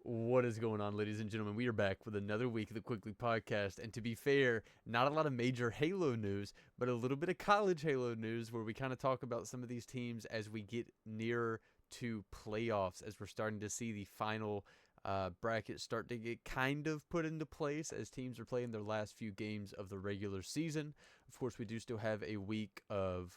What is going on, ladies and gentlemen? We are back with another week of the Quigley podcast. And to be fair, not a lot of major Halo news, but a little bit of college Halo news where we kind of talk about some of these teams as we get nearer to playoffs, as we're starting to see the final bracket start to get kind of put into place as teams are playing their last few games of the regular season. Of course, we do still have a week of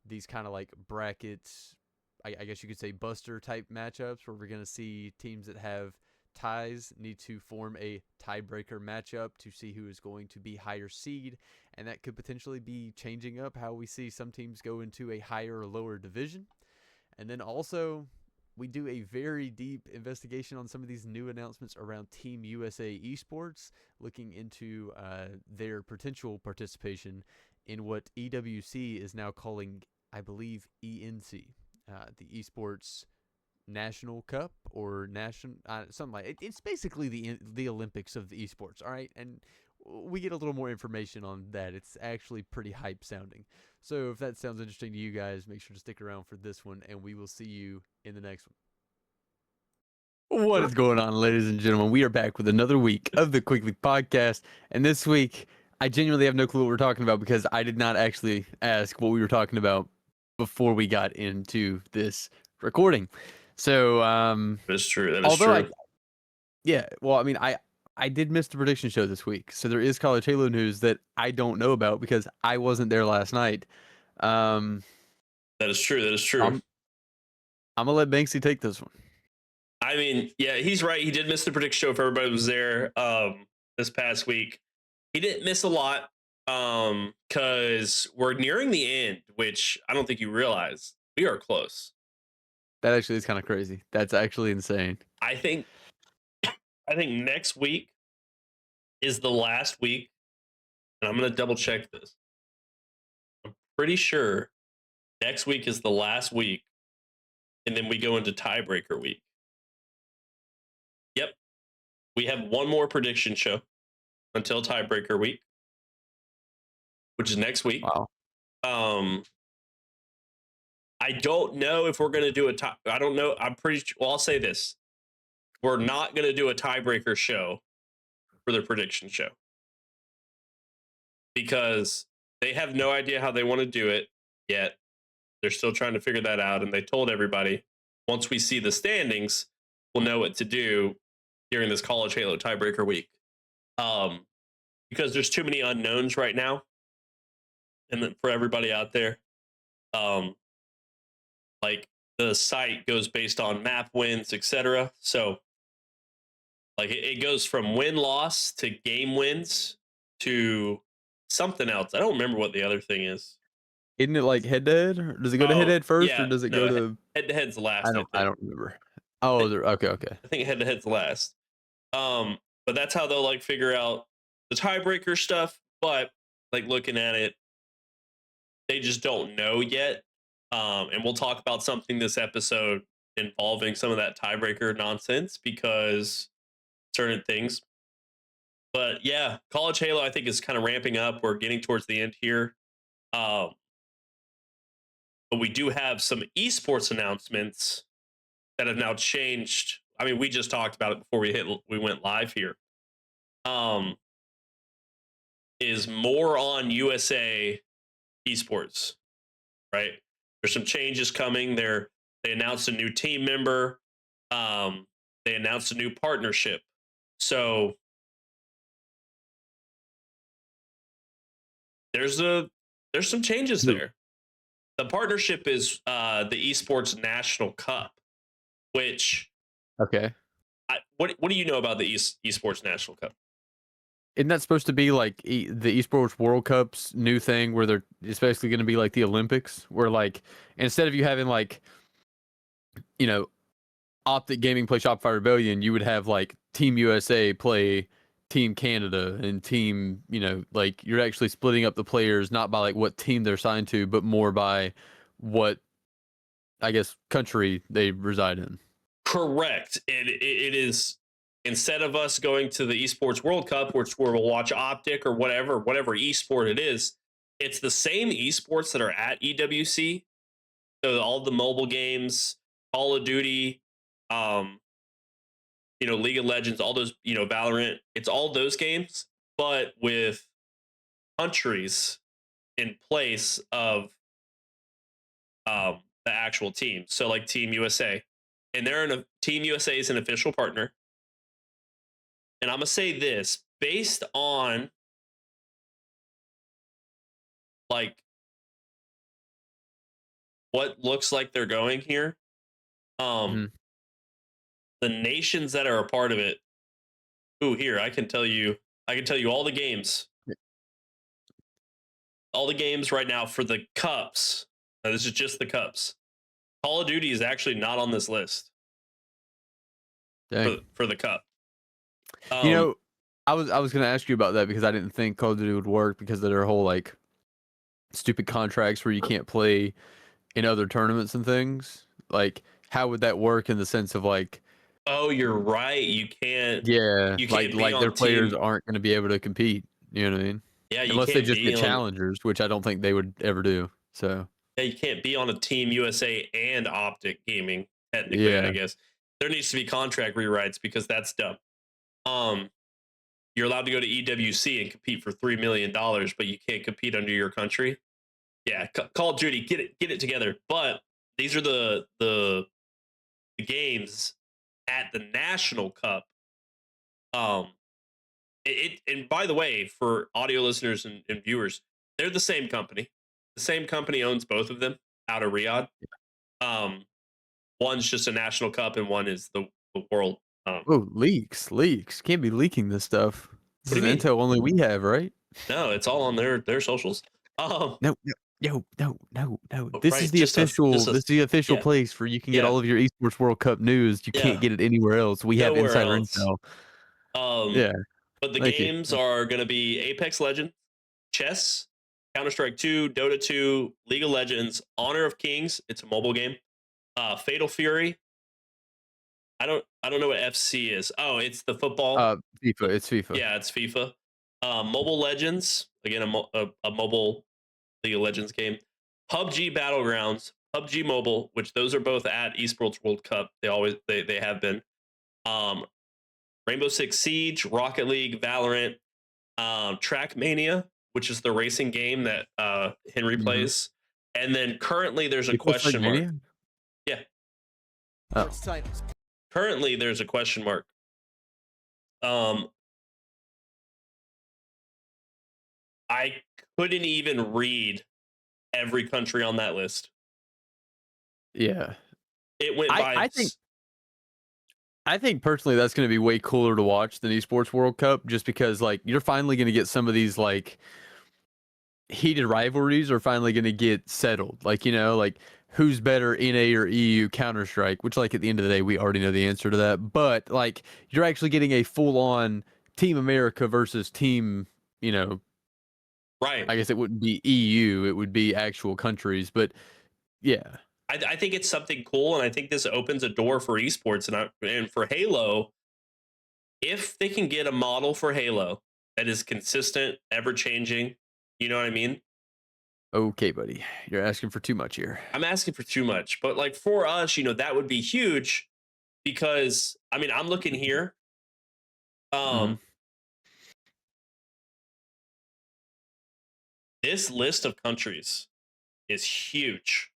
these kind of like brackets. I guess you could say buster type matchups where we're going to see teams that have ties need to form a tiebreaker matchup to see who is going to be higher seed, and that could potentially be changing up how we see some teams go into a higher or lower division. And then also we do a very deep investigation on some of these new announcements around Team USA Esports, looking into their potential participation in what EWC is now calling, I believe, ENC, the Esports National Cup or national something like it. It's basically the Olympics of the esports. All right, and we get a little more information on that. It's actually pretty hype sounding. So if that sounds interesting to you guys, make sure to stick around for this one, and we will see you in the next one. What is going on, ladies and gentlemen? We are back with another week of the Quigley podcast, and this week I genuinely have no clue what we're talking about because I did not actually ask what we were talking about before we got into this recording. So, that is true. That is true. I did miss the prediction show this week, so there is college Halo news that I don't know about because I wasn't there last night. That is true. That is true. I'm gonna let Banksy take this one. I mean, yeah, he's right. He did miss the prediction show if everybody was there this past week. He didn't miss a lot because we're nearing the end, which I don't think you realize. We are close. That actually is kind of crazy. That's actually insane. I think next week is the last week, and I'm going to double check this. I'm pretty sure next week is the last week, and then we go into tiebreaker week. Yep. We have one more prediction show until tiebreaker week, which is next week. Wow. I don't know if we're going to do a tie. I don't know. I'm pretty sure. Well, I'll say this. We're not going to do a tiebreaker show for the prediction show because they have no idea how they want to do it yet. They're still trying to figure that out. And they told everybody once we see the standings, we'll know what to do during this college Halo tiebreaker week. Because there's too many unknowns right now. And then for everybody out there, like the site goes based on map wins, etc. So like it goes from win-loss to game wins to something else. I don't remember what the other thing is. Isn't it like head-to-head? Or does it go to head-to-head first, or does it go to head-to-head's last? I don't remember. Oh, okay. I think head-to-head's last. But that's how they'll like figure out the tiebreaker stuff. But like looking at it, they just don't know yet. And we'll talk about something this episode involving some of that tiebreaker nonsense because certain things. But yeah, college Halo I think is kind of ramping up. We're getting towards the end here. But we do have some esports announcements that have now changed. I mean, we just talked about it before we went live here. Is more on USA Esports, right? There's some changes coming. They announced a new team member. They announced a new partnership. So there's some changes there. The partnership is the Esports National Cup, which okay. What do you know about the Esports National Cup? Isn't that supposed to be like the Esports World Cup's new thing where it's basically going to be like the Olympics, where like instead of you having like, you know, Optic Gaming play Shopify Rebellion, you would have like Team USA play Team Canada and Team, like you're actually splitting up the players not by like what team they're signed to, but more by what, I guess, country they reside in. Correct. It is. Instead of us going to the Esports World Cup, where we'll watch Optic or whatever esport it is, it's the same esports that are at EWC. So all the mobile games, Call of Duty, League of Legends, all those, Valorant. It's all those games, but with countries in place of the actual team. So like Team USA, and Team USA is an official partner. And I'm gonna say this based on like what looks like they're going here. Mhm. The nations that are a part of it. Ooh, here I can tell you. I can tell you all the games. All the games right now for the cups. Now, this is just the cups. Call of Duty is actually not on this list Dang. for the cup. You know, I was gonna ask you about that because I didn't think Call of Duty would work because of their whole like stupid contracts where you can't play in other tournaments and things. Like, how would that work in the sense of like, Oh, you're right. You can't. yeah, You like can't be their on players team. aren't going to be able to compete. You know what I mean? Yeah, you Unless they can't just be get on. challengers, which I don't think they would ever do. So Yeah, you can't be on a Team USA and Optic Gaming. Technically, I yeah, guess there needs to be contract rewrites because that's dumb. Um, you're allowed to go to EWC and compete for $3 million, but you can't compete under your country. Yeah, Call of Duty, get it together. But these are the games at the National Cup. Um, and by the way, for audio listeners and viewers, they're the same company. The same company owns both of them out of Riyadh. Um, one's just a national cup, and one is the world. oh, leaks, can't be leaking this stuff. This What is do you mean? intel only we have, right? No, it's all on their socials. Um, No, no, no. right, just us, just This us. is the official Yeah, place where you can get yeah, all of your esports World Cup news. You can't yeah. get it anywhere else. We have Nowhere insider else. intel. Um, Yeah, but the thank you. games are going to be Apex Legends, Chess, Counter Strike 2, Dota 2, League of Legends, Honor of Kings. It's a mobile game. Fatal Fury. I don't know what FC is. Oh, it's the football. FIFA. It's FIFA. Yeah, it's FIFA. Mobile Legends, again, a mobile League of Legends game. PUBG Battlegrounds, PUBG Mobile, which those are both at Esports World Cup. They have been. Um, Rainbow Six Siege, Rocket League, Valorant, Trackmania, which is the racing game that Henry Mhm. plays. And then currently there's a Equals question mark. Trackmania? Yeah, Oh. currently there's a question mark. Um, I couldn't even read every country on that list. Yeah. It went I by. I think I think personally that's gonna be way cooler to watch than Esports World Cup just because, like, you're finally gonna get some of these, like, heated rivalries are finally gonna get settled. Like, like, who's better, NA or EU Counter-Strike, which, like, at the end of the day, we already know the answer to that. But, like, you're actually getting a full-on Team America versus Team, Right. I guess it wouldn't be EU, it would be actual countries. But, yeah. I think it's something cool, and I think this opens a door for esports and for Halo. If they can get a model for Halo that is consistent, ever changing, you know what I mean? Okay, buddy. You're asking for too much here. I'm asking for too much, but like for us, that would be huge because I mean, I'm looking here. Mhm. Um, this list of countries is huge.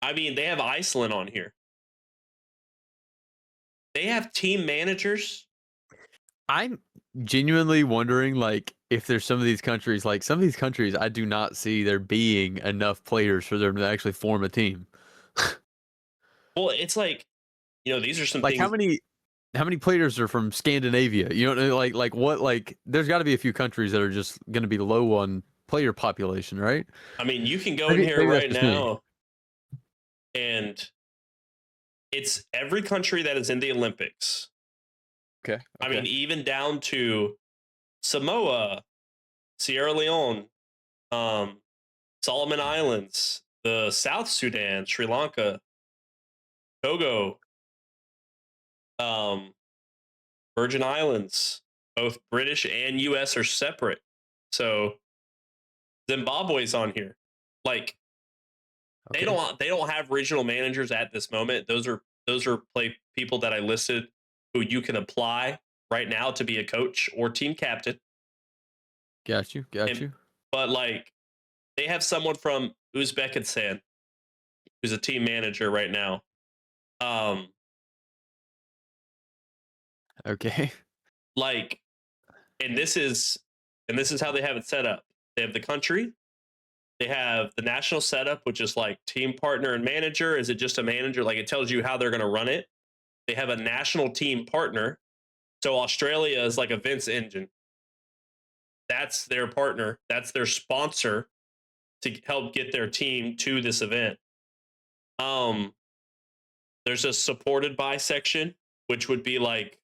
I mean, they have Iceland on here. They have team managers. I'm genuinely wondering, like, if there's some of these countries, I do not see there being enough players for them to actually form a team. Well, it's like, these are some Like, how things. many how many players are from Scandinavia? You know, like what, like, there's got to be a few countries that are just going to be low on player population, right? I mean, you can go in Maybe here maybe that's right just me. now and it's every country that is in the Olympics. Okay. I Okay. mean, even down to Samoa, Sierra Leone, um, Solomon Islands, the South Sudan, Sri Lanka, Togo, um, Virgin Islands, both British and US are separate. So Zimbabwe's on here. Like Okay. they don't have regional managers at this moment. Those are those are people that I listed who you can apply right now to be a coach or team captain. Got you. Got And you. but like they have someone from Uzbekistan who's a team manager right now. Um, Okay. like, and this is how they have it set up. They have the country. They have the national setup, which is like team partner and manager. Is it just a manager? Like it tells you how they're going to run it. They have a national team partner. So Australia is like a Vince engine. That's their partner. That's their sponsor to help get their team to this event. Um, there's a supported by section, which would be like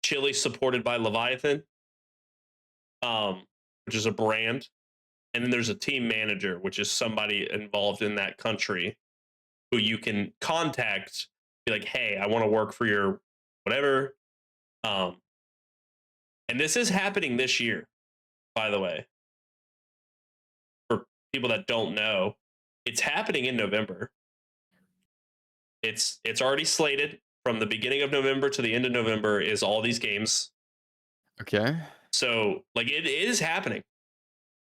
Chile supported by Leviathan, um, which is a brand. And then there's a team manager, which is somebody involved in that country who you can contact, be like, hey, I want to work for your whatever. Um, and this is happening this year, by the way, for people that don't know. It's happening in November. It's already slated from the beginning of November to the end of November is all these games. Okay. So like it is happening.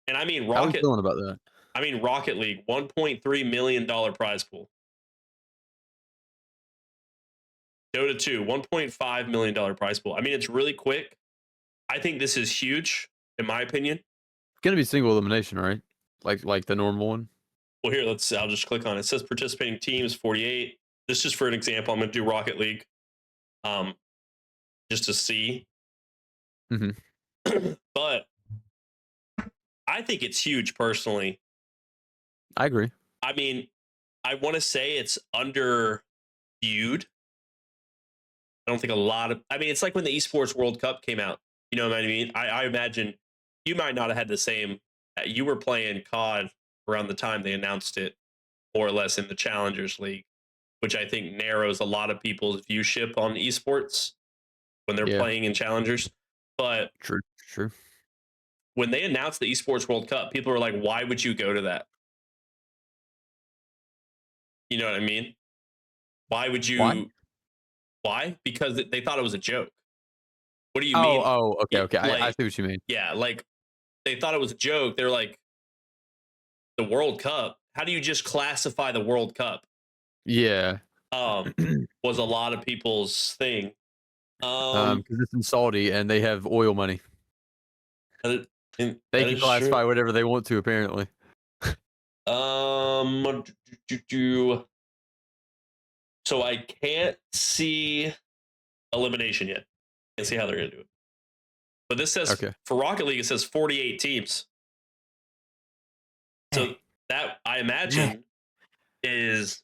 And I mean How are we Rocket feeling about that? Rocket League, $1.3 million prize pool. Dota 2, $1.5 million prize pool. I mean, it's really quick. I think this is huge, in my opinion. It's gonna be single elimination, right? Like the normal one. Well, here, I'll just click on it. It says participating teams, 48. This is for an example. I'm going to do Rocket League um, just to see. Mm-hmm. But I think it's huge personally. I agree. I mean, I want to say it's underviewed. I don't think I mean, it's like when the Esports World Cup came out. You know what I mean? I imagine you might not have had the same. You were playing COD around the time they announced it, more or less in the Challengers League, which I think narrows a lot of people's viewship on esports when they're Yeah. playing in Challengers. But True. True. when they announced the Esports World Cup, people were like, why would you go to that? You know what I mean? Why would Why? you? Why? Because they thought it was a joke. What do you Oh. mean? Oh. Okay. Okay. I Like, see what you mean. yeah, like they thought it was a joke. They're like, the World Cup. How do you just classify the World Cup? Yeah. Um, was a lot of people's thing. Because it's in Saudi and they have oil money. That They that can is true. classify whatever they want to, apparently. Um, so I can't see elimination yet. Can't see how they're gonna do it. But this says Okay. for Rocket League, it says 48 teams. So that I imagine is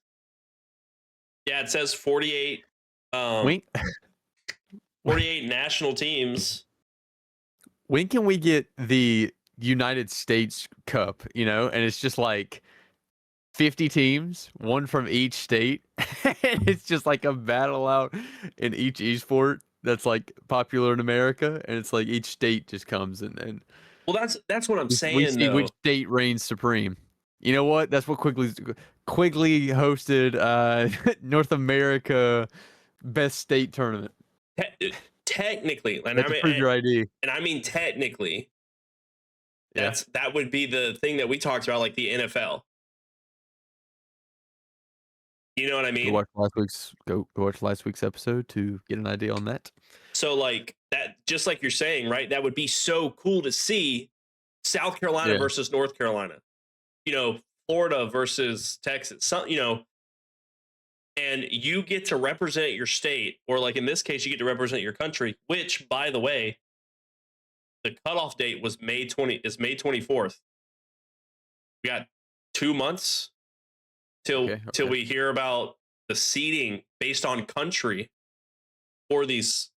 it says 48 Wink. 48 national teams. When can we get the United States Cup, and it's just like 50 teams, one from each state, and it's just like a battle out in each esport that's like popular in America, and it's like each state just comes and Well, that's what I'm we saying see which though. state reigns supreme. You know what? That's what Quigley hosted North America best state tournament. Technically, You have to prove your ID. and I mean technically, Yeah. that would be the thing that we talked about, like the NFL. You know what I Go mean? watch last week's episode to get an idea on that. So like that, just like you're saying, right? That would be so cool to see South Carolina Yeah. versus North Carolina. Florida versus Texas. And you get to represent your state, or like in this case, you get to represent your country. Which, by the way, the cutoff date was May 24th. We got 2 months till Okay. we hear about the seeding based on country for these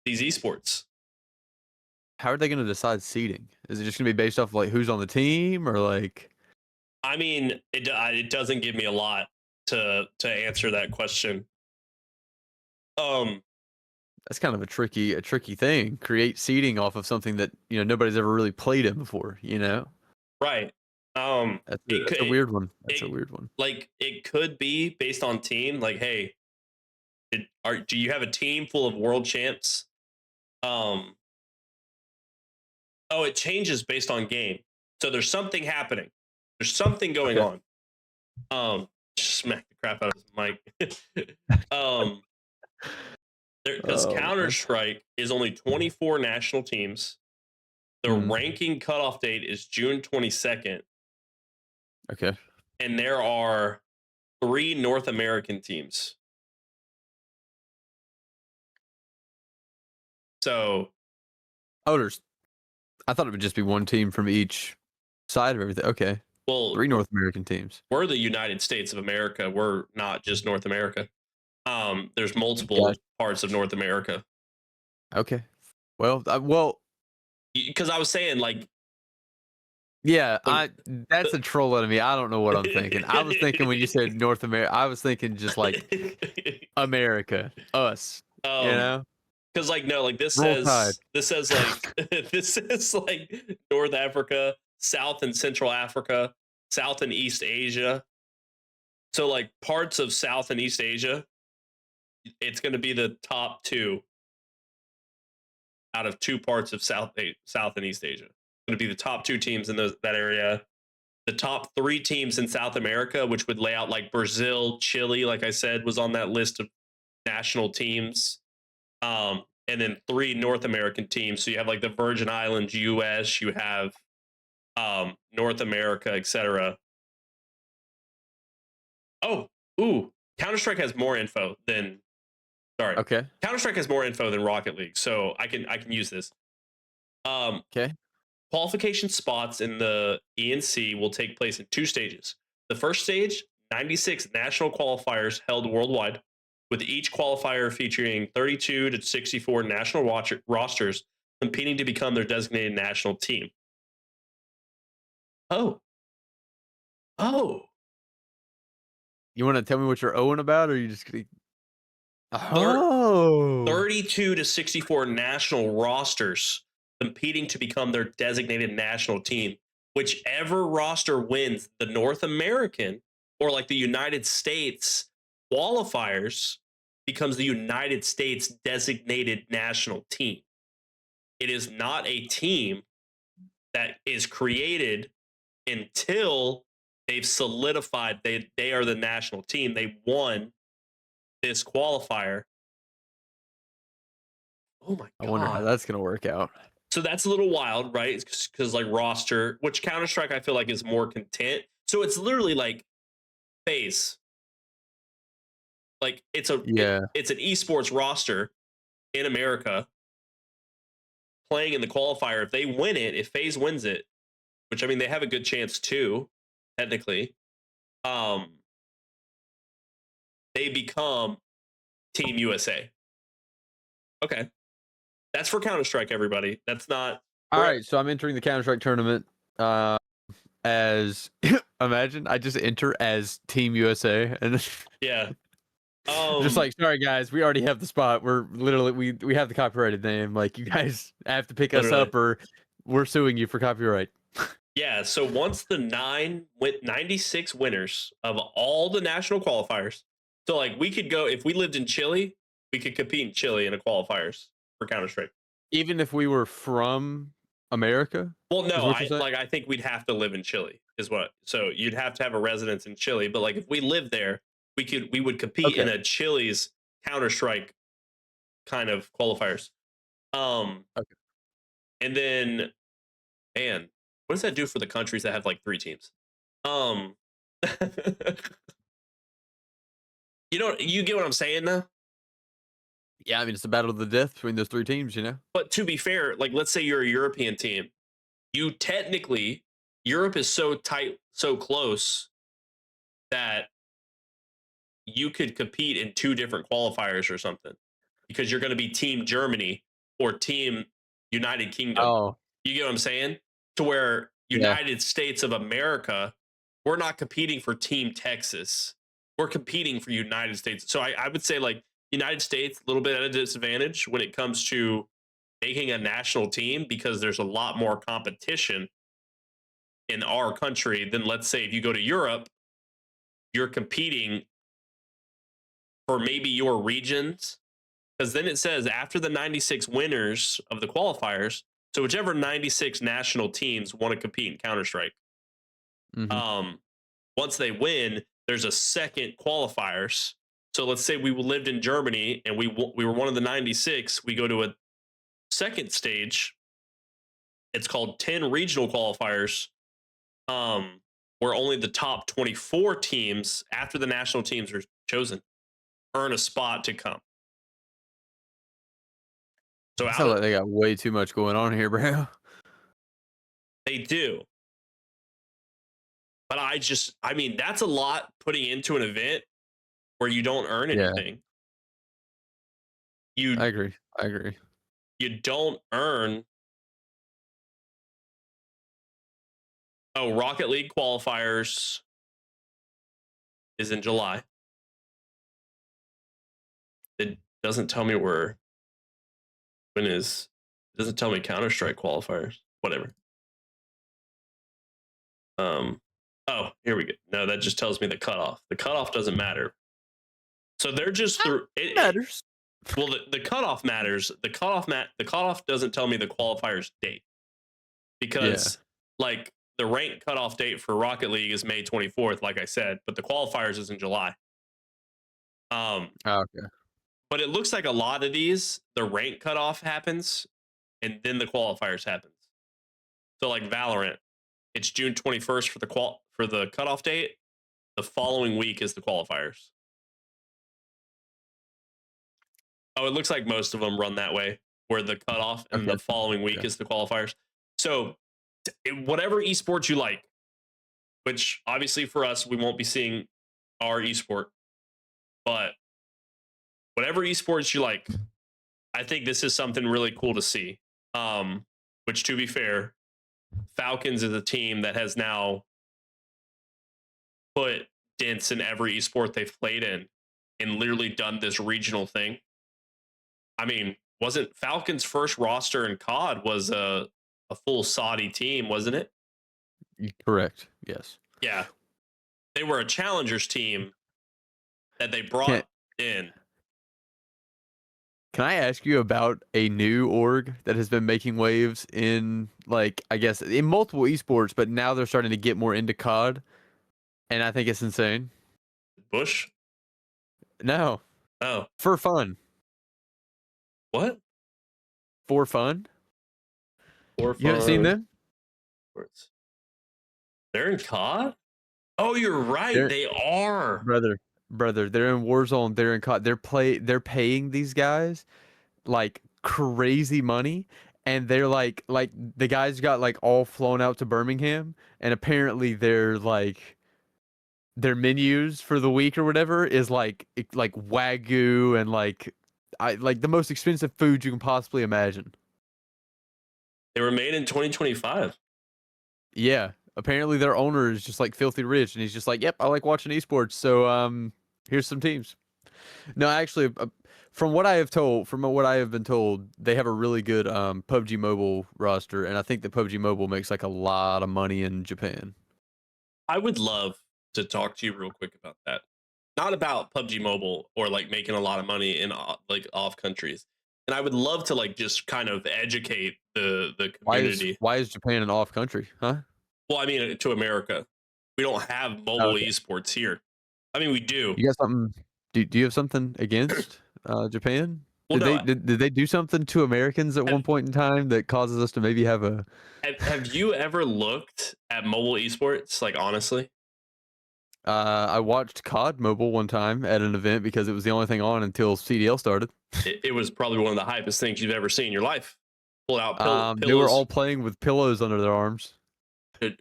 esports. How are they going to decide seeding? Is it just going to be based off like who's on the team or like? I mean, it doesn't give me a lot to answer that question. That's kind of a tricky thing. Create seeding off of something that nobody's ever really played in before. Right. That's a weird one. That's a it weird one. like it could be based on team. Like, hey, do you have a team full of world champs? Um, oh, it changes based on game. So there's something happening. There's something going Okay. on. Smack the crap out of his mic. Because Oh, Counter man. Strike is only 24 national teams. The Mhm. ranking cutoff date is June 22nd, Okay. and there are 3 North American teams. So, Oh, I thought it would just be one team from each side of everything. Okay. well, 3 North American teams. we're the United States of America. We're not just North America. There's multiple Gotcha. parts of North America. Okay. Well, Because I was saying, like, yeah, when that's a troll out of me. I don't know what I'm thinking. I was thinking when you said North America, I was thinking just like America, us, you um, know? because like no, like Roll Tide. this says like this is like North Africa, South and Central Africa, South and East Asia. So like parts of South and East Asia, it's going to be the top 2 out of 2 parts of South and East Asia. It's going to be the top 2 teams in that area. The top 3 teams in South America, which would lay out like Brazil, Chile, like I said, was on that list of national teams. And then 3 North American teams. So you have like the Virgin Islands, US, you have North America, etc. Oh, ooh, Counter Strike has more info than sorry. Okay. Counter Strike has more info than Rocket League, so I can use this. Um, Okay. Qualification spots in the ENC will take place in 2 stages. The first stage, 96 national qualifiers held worldwide, with each qualifier featuring 32 to 64 national rosters competing to become their designated national team. Oh, oh, You want to tell me what you're owing about, or are you just gonna? Oh. 32 to 64 national rosters competing to become their designated national team. Whichever roster wins the North American or like the United States qualifiers becomes the United States designated national team. It is not a team that is created until they've solidified they are the national team. They won this qualifier. Oh my I wonder how god. that's gonna work out. So that's a little wild, right? Because like roster, which Counter Strike I feel like is more content. So it's literally like phase. Like Yeah. it's an esports roster in America playing in the qualifier. If they win it, if FaZe wins it, which I mean they have a good chance too, technically, um, they become Team USA. Okay, that's for Counter Strike, everybody. That's not. All right, so I'm entering the Counter Strike tournament. As imagine I just enter as Team USA and Yeah. just like, sorry guys, we already have the spot. We're literally we have the copyrighted name. Like, you guys have to pick us Literally. up, or we're suing you for copyright. Yeah, so once the 96 winners of all the national qualifiers, so like we could go if we lived in Chile, we could compete in Chile in the qualifiers for Counter Strike. Even if we were from America? Well, Is no, what you're saying? I think we'd have to live in Chile, is what. So you'd have to have a residence in Chile, but like if we lived there, we would compete in Okay. a Chile's Counter Strike kind of qualifiers. Okay. And then, man, what does that do for the countries that have like 3 teams? Um, you get what I'm saying now? Yeah, I mean, it's a battle of the death between those 3 teams, you know? But to be fair, like let's say you're a European team, you technically Europe is so tight, so close that you could compete in 2 different qualifiers or something because you're going to be Team Germany or Team United Kingdom. Oh, You get what I'm saying? To where yeah. United States of America, we're not competing for Team Texas. We're competing for United States. So I would say like United States, a little bit at a disadvantage when it comes to making a national team because there's a lot more competition in our country, then let's say if you go to Europe, you're competing for maybe your regions. Because then it says after the 96 winners of the qualifiers, so whichever 96 national teams want to compete in Counter Strike, Hmm. once they win, there's a second qualifiers. So let's say we lived in Germany and we were one of the 96. We go to a second stage. It's called 10 regional qualifiers, where only the top 24 teams after the national teams are chosen earn a spot to come. So I out feel of like they got way too much going on here, bro. they do. But I mean, that's a lot putting into an event where you don't earn Yeah, anything. I You agree. I agree. you don't earn. Oh, Rocket League qualifiers is in July. It doesn't tell me when is. It doesn't tell me Counter Strike qualifiers. Whatever. Oh, here we go. No, that just tells me the cutoff. The cutoff doesn't matter. So they're just through it. Matters. Well, the cutoff matters. The cutoff doesn't tell me the qualifiers date Yeah. because like the rank cutoff date for Rocket League is May 24th, like I said, but the qualifiers is in July. Oh, okay. But it looks like a lot of these, the rank cutoff happens and then the qualifiers happens. So like Valorant, it's June 21st for the cutoff date. The following week is the qualifiers. Oh, it looks like most of them run that way, where the cutoff and Okay. the following week Okay. is the qualifiers. So, whatever esports you like, which obviously for us, we won't be seeing our esport, but whatever esports you like, I think this is something really cool to see. Which, to be fair, Falcons is a team that has now put dents in every esport they've played in and literally done this regional thing. I mean, wasn't Falcons' first roster in COD was a full Saudi team, wasn't it? Correct. Yes. Yeah. They were a challengers team that they Can brought in. Can I ask you about a new org that has been making waves in, like, I guess in multiple esports, but now they're starting to get more into COD, and I think it's insane. Bush? No, Oh. for fun. What? For fun. For You haven't seen them? Sports. They're in COD? Oh, you're right. They're They are. brother. They're in Warzone. They're in COD. They're paying these guys like crazy money, and they're like the guys got like all flown out to Birmingham, and apparently they're like their menus for the week or whatever is like wagyu and like the most expensive food you can possibly imagine. They were made in 2025. Yeah, apparently their owner is just like filthy rich, and he's just like, "Yep, I like watching esports, so here's some teams." No, actually, from what I have been told, they have a really good PUBG Mobile roster, and I think that PUBG Mobile makes like a lot of money in Japan. I would love to talk to you real quick about that. Not about PUBG Mobile or like making a lot of money in like off countries. And I would love to like just kind of educate the community. Why is Japan an off country? Huh? Well, I mean, to America, we don't have Oh, mobile okay. esports here. I mean, we do. You got something? Do you have something against Japan? Well, no. Did they do something to Americans at one point in time that causes us to maybe have a? Have you ever looked at mobile esports? Like honestly, I watched COD Mobile one time at an event because it was the only thing on until CDL started. it was probably one of the hypest things you've ever seen in your life. Pull out They were all pillows. playing with pillows under their arms.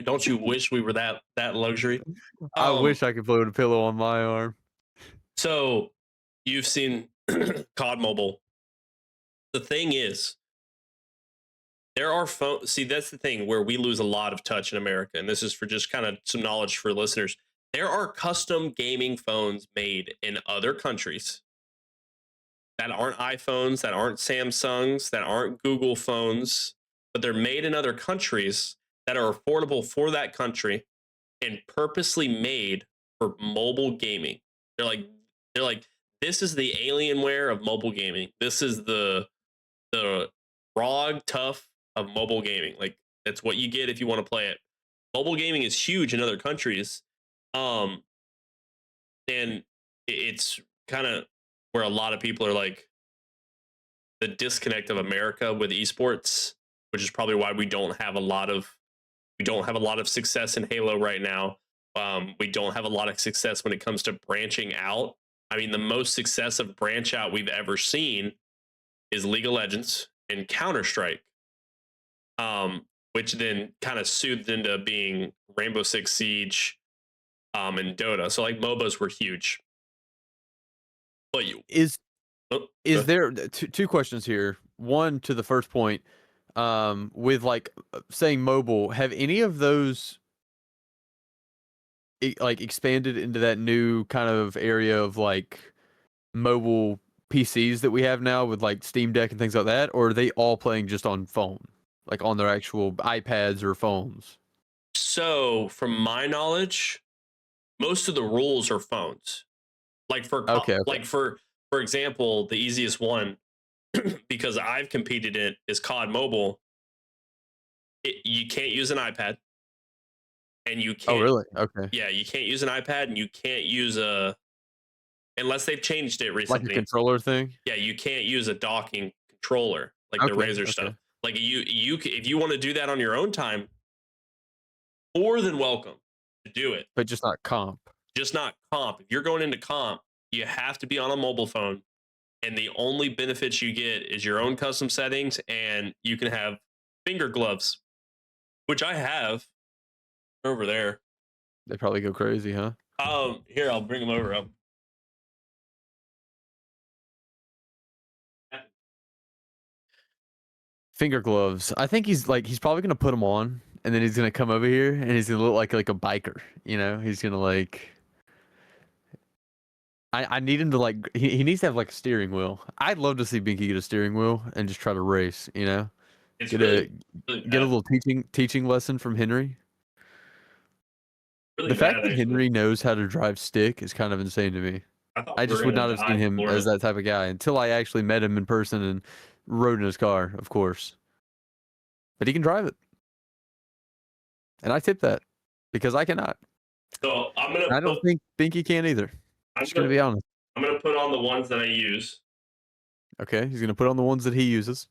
Don't you wish we were that luxury? I wish I could play with a pillow on my arm. So you've seen COD Mobile. The thing is, there are phones. See, that's the thing where we lose a lot of touch in America. And this is for just kind of some knowledge for listeners. There are custom gaming phones made in other countries that aren't iPhones, that aren't Samsungs, that aren't Google phones, but they're made in other countries that are affordable for that country and purposely made for mobile gaming. They're like this is the Alienware of mobile gaming. This is the raw tough of mobile gaming. Like that's what you get if you want to play it. Mobile gaming is huge in other countries. Um and it's kind of where a lot of people are like the disconnect of America with esports, which is probably why we don't have a lot of success in Halo right now. We don't have a lot of success when it comes to branching out. I mean, the most success of branch out we've ever seen is League of Legends and Counter Strike, which then kind of soothed into being Rainbow Six Siege, and Dota. So like MOBAs were huge. But you Is oh, is there two questions here? One to the first point, with like saying mobile, have any of those like expanded into that new kind of area of like mobile PCs that we have now with like Steam Deck and things like that, or are they all playing just on phone, like on their actual iPads or phones? so from my knowledge, most of the rules are phones. Like Okay, okay. like for example, the easiest one because I've competed in is COD Mobile. You can't use an iPad, and you Oh, can't. really? Okay. Yeah, you can't use an iPad, and you can't use a unless they've changed it Like a recently. controller thing? Yeah, you can't use a docking controller like the Okay, Razer okay. stuff. Like if you want to do that on your own time, more than welcome to do it. But just not comp. Just not comp. If you're going into comp, you have to be on a mobile phone, and the only benefits you get is your own custom settings, and you can have finger gloves, which I have over there. They probably go crazy, huh? Here I'll bring them over. Finger gloves. I think he's probably gonna put them on, and then he's gonna come over here, and he's gonna look like a biker. You know, he's gonna like. I need him to like. He needs to have like a steering wheel. I'd love to see Binky get a steering wheel and just try to race. You know, It's get a really get a bad. little teaching lesson from Henry. Really The fact bad that actually. Henry knows how to drive stick is kind of insane to me. I thought I we were just would gonna not have seen die him for as it. that type of guy until I actually met him in person and rode in his car, of course. But he can drive it, and I tip that because I cannot. So I don't think Binky can either. I'm Just gonna gonna be honest. I'm gonna put on the ones that I use Okay, he's gonna put on the ones that he uses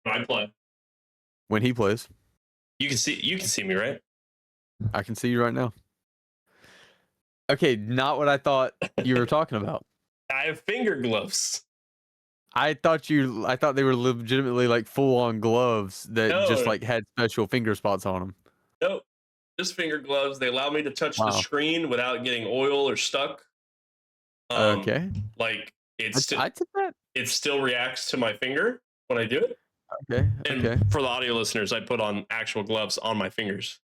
when I play. when he plays. You can see me, right? I can see you right now. Okay, not what I thought you were talking about. I have finger gloves. I thought they were legitimately like full on gloves that just No, like had special finger spots on them. no, just finger gloves. They allow me to touch the Wow. screen without getting oil or stuck. Okay. Like I tip that. it still reacts to my finger when I do it. Okay. And Okay. for the audio listeners, I put on actual gloves on my fingers.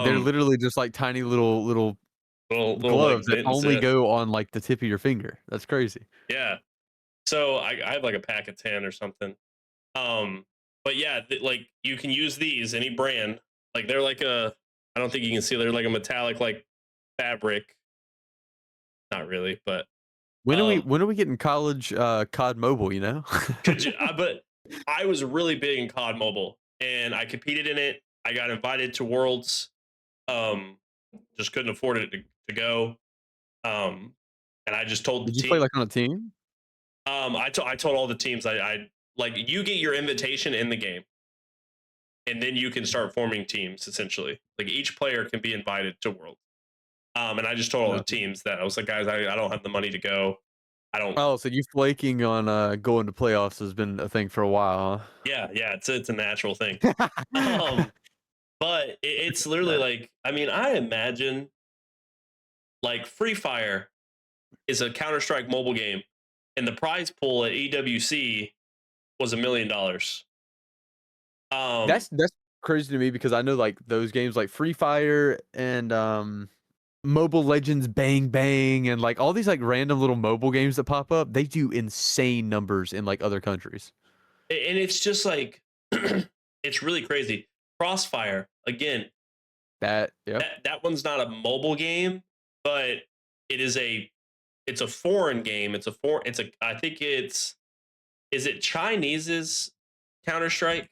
They're literally just like tiny little Little like gloves that mittens. only go on like the tip of your finger. That's crazy. Yeah. So I have like a pack of 10 or something. But yeah, like you can use these any brand. Like they're like I don't think you can see. They're like a metallic like fabric. Not really, but When are we getting college COD mobile? You know. but I was really big in COD Mobile, and I competed in it. I got invited to Worlds. Um, just couldn't afford it to go. And I just told the Did you play team. like on a team? I told all the teams I like you get your invitation in the game, and then you can start forming teams. Essentially, like each player can be invited to Worlds. And I just told all the No. teams that I was like, guys, I don't have the money to go. I don't. Oh, so you flaking on going to playoffs has been a thing for a while, Yeah, it's a natural thing. huh? But it's literally like, I mean, I imagine like Free Fire is a Counter Strike mobile game, and the prize pool at EWC was $1 million. That's crazy to me because I know like those games like Free Fire and Mobile Legends Bang Bang and like all these like random little mobile games that pop up, they do insane numbers in like other countries. And it's just like, it's really crazy. Crossfire again. Yep. That one's not a mobile game, but it's a foreign game. I think it's is it Chinese's Counter-Strike?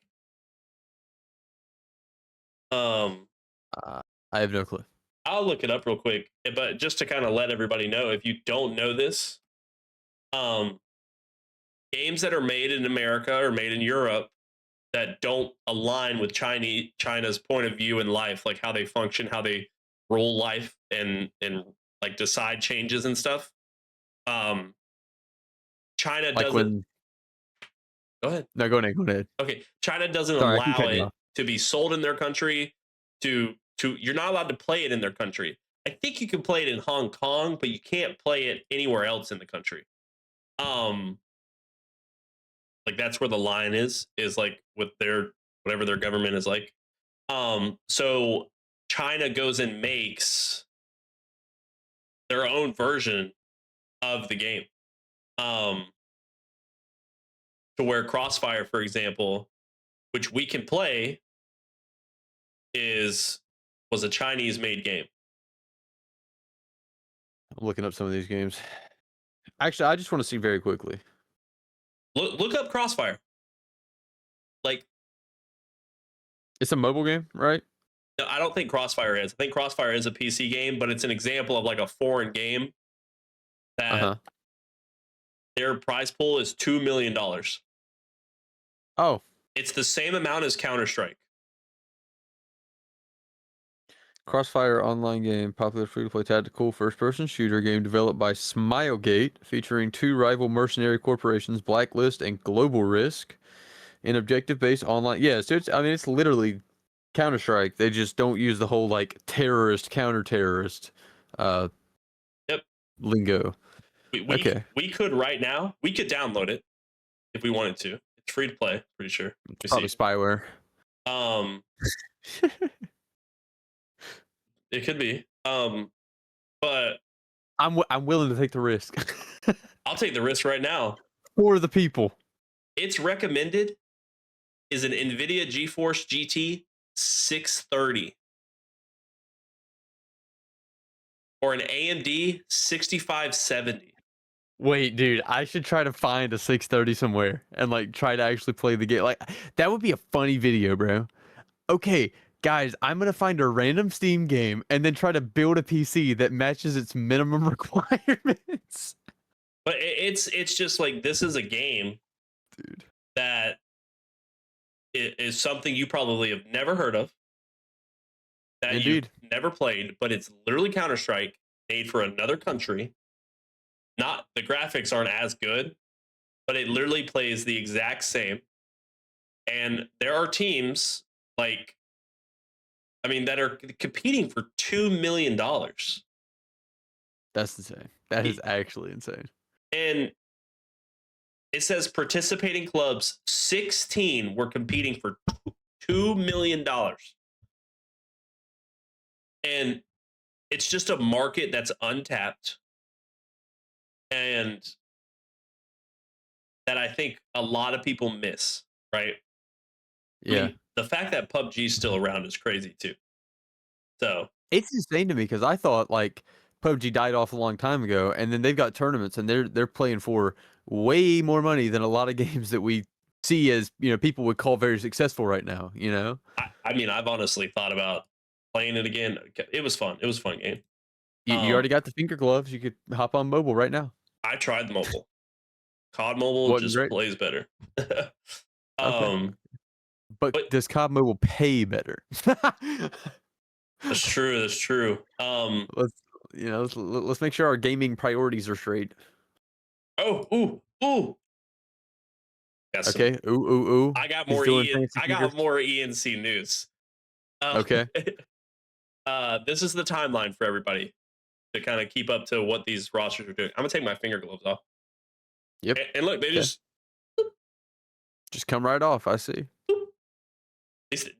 Um I have no clue. I'll look it up real quick, but just to kind of let everybody know, if you don't know this, um games that are made in America or made in Europe that don't align with China's point of view in life, like how they function, how they rule life and like decide changes and stuff. Um China Like doesn't when. go ahead. No, go ahead. Go ahead. Okay, China doesn't Sorry, I keep allow cutting you it off. to be sold in their country. To you're not allowed to play it in their country. I think you can play it in Hong Kong, but you can't play it anywhere else in the country. Um, like that's where the line is like with their whatever their government is like. So China goes and makes their own version of the game. Um, to where Crossfire, for example, which we can play, was a Chinese made game. I'm looking up some of these games. Actually, I just want to see very quickly. Look up Crossfire. Like, It's a mobile game, right? no, I don't think Crossfire is. I think Crossfire is a PC game, but it's an example of like a foreign game that their prize pool is $2 million. Oh, It's the same amount as Counter-Strike. Crossfire online game, popular free-to-play tactical first-person shooter game developed by Smilegate, featuring two rival mercenary corporations, Blacklist and Global Risk, an objective-based online. Yeah, so it's literally Counter-Strike. They just don't use the whole like terrorist, counter-terrorist, Yep. lingo. Okay. We could right now. We could download it if we wanted to. It's free to play. Pretty sure. It's probably spyware. It could be. But I'm willing to take the risk I'll take the risk right now. for the people. It's recommended is an NVIDIA GeForce GT 630 or an AMD 6570. Wait, dude, I should try to find a 630 somewhere and like try to actually play the game. Like that would be a funny video, bro. Okay, guys, I'm gonna find a random Steam game and then try to build a PC that matches its minimum requirements. But it's just like this is a game, Dude. that is something you probably have never heard of, that Indeed. you've never played, but it's literally Counter-Strike made for another country. Not the graphics aren't as good, but it literally plays the exact same. And there are teams like, I mean, that are competing for $2 million. That's insane. That is actually insane. And it says participating clubs, 16 were competing for $2 million. And it's just a market that's untapped. And that I think a lot of people miss, right? Yeah. I mean, the fact that PUBG's still around is crazy too. So it's insane to me because I thought like PUBG died off a long time ago, and then they've got tournaments and they're playing for way more money than a lot of games that we see as people would call very successful right now. I mean, I've honestly thought about playing it again. It was fun. It was a fun game. You already got the finger gloves. You could hop on mobile right now. I tried the mobile. COD mobile just plays better. Okay. But does COD mobile pay better? That's true. That's true. Let's make sure our gaming priorities are straight. Oh, ooh. Okay. Ooh. I got more ENC news. Okay. This is the timeline for everybody to kind of keep up to what these rosters are doing. I'm gonna take my finger gloves off. Yep. And look, they just come right off. I see.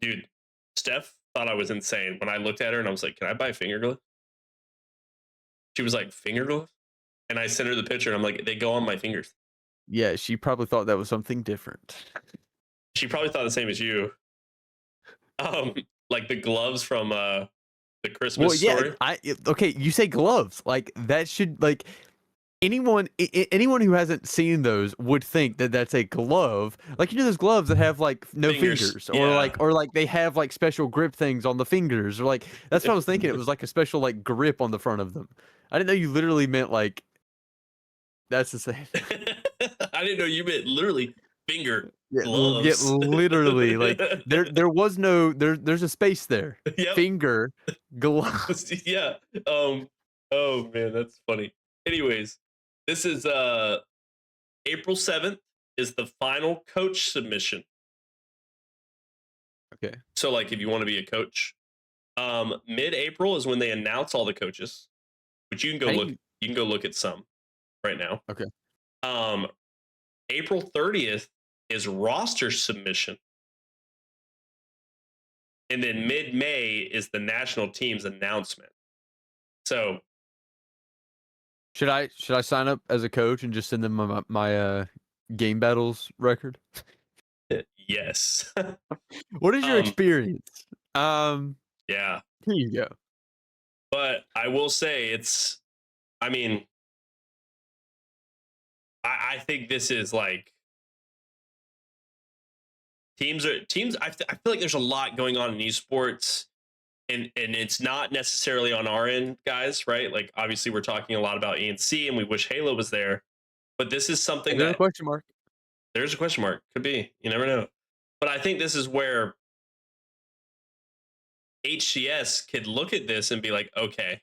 Dude, Steph thought I was insane when I looked at her and I was like, "Can I buy finger gloves?" She was like, "Finger gloves?" And I sent her the picture and I'm like, "They go on my fingers." Yeah, she probably thought that was something different. She probably thought the same as you. Like the gloves from the Well, Christmas yeah, story. okay, you say gloves. Like that should like anyone who hasn't seen those would think that that's a glove. Like those gloves that have like no fingers, Yeah. or like they have like special grip things on the fingers, or like that's what I was thinking. It was like a special like grip on the front of them. I didn't know you literally meant like that's the same. I didn't know you meant literally finger Yeah, gloves. literally. Like there was no there's a space there. Yep. Finger glove. Yeah. Oh man, that's funny. Anyways, this is April 7th is the final coach submission. Okay. So like if you want to be a coach, mid-April is when they announce all the coaches, which Hey. you can go look at some right now. Okay. Um April 30th is roster submission. And then mid-May is the national team's announcement. So Should I sign up as a coach and just send them my game battles record? yes. What is your um experience? yeah. Here you go. But I will say I mean, I think this is like teams. I feel like there's a lot going on in esports, and it's not necessarily on our end, guys. Right? Like obviously we're talking a lot about ENC, and we wish Halo was there. But this is something Is there a that question mark? there's a question mark. Could be. You never know. But I think this is where HCS could look at this and be like, okay,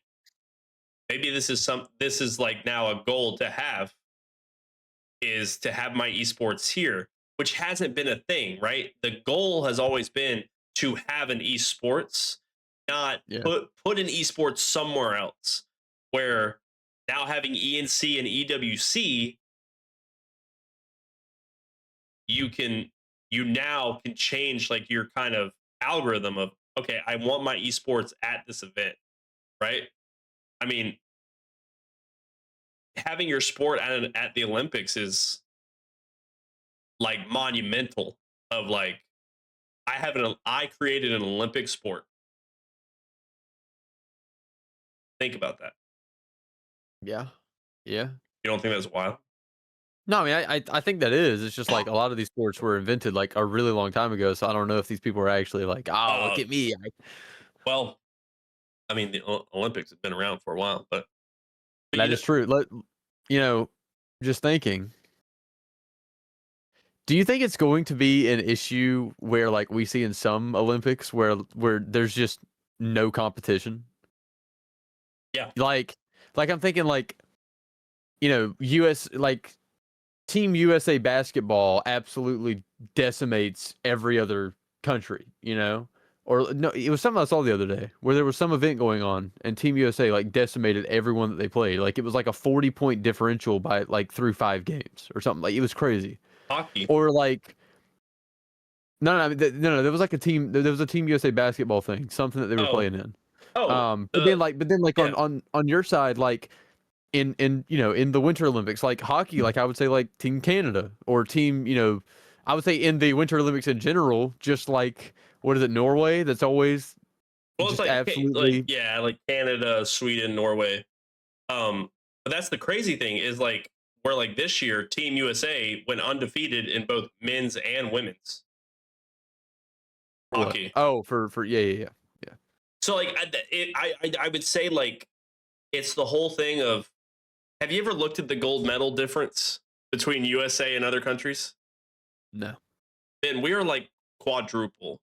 maybe this is like now a goal to have is to have my esports here, which hasn't been a thing, right? The goal has always been to have an esports, not Yeah. put an esports somewhere else. Where now having ENC and EWC, you now can change like your kind of algorithm of okay, I want my esports at this event, right? I mean, having your sport at the Olympics is like monumental of like I created an Olympic sport. Think about that. Yeah. Yeah. You don't think that's wild? No, I mean I think that is. It's just like a lot of these sports were invented like a really long time ago. So I don't know if these people are actually like, oh, look Uh, at me. well, I mean the Olympics have been around for a while, but That is true. Just thinking. Do you think it's going to be an issue where like we see in some Olympics where there's just no competition? yeah, Like I'm thinking like, US like Team USA basketball absolutely decimates every other country, Or no, it was something I saw the other day where there was some event going on and Team USA like decimated everyone that they played. Like it was like a 40-point differential by like through 5 games or something. Like it was crazy. hockey. Or like no, no, I mean, no, there was like there was a Team USA basketball thing, something that they were Oh, playing in. oh, But then yeah. on your side, like in the Winter Olympics, like hockey, like I would say like Team Canada or team, I would say in the Winter Olympics in general, just like what is it, Norway? That's always Well, it's just like absolutely yeah, like Canada, Sweden, Norway. But that's the crazy thing is like where like this year, Team USA went undefeated in both men's and women's what? hockey. Oh, for yeah. So like I would say like it's the whole thing of have you ever looked at the gold medal difference between USA and other countries? No, And we are like quadruple.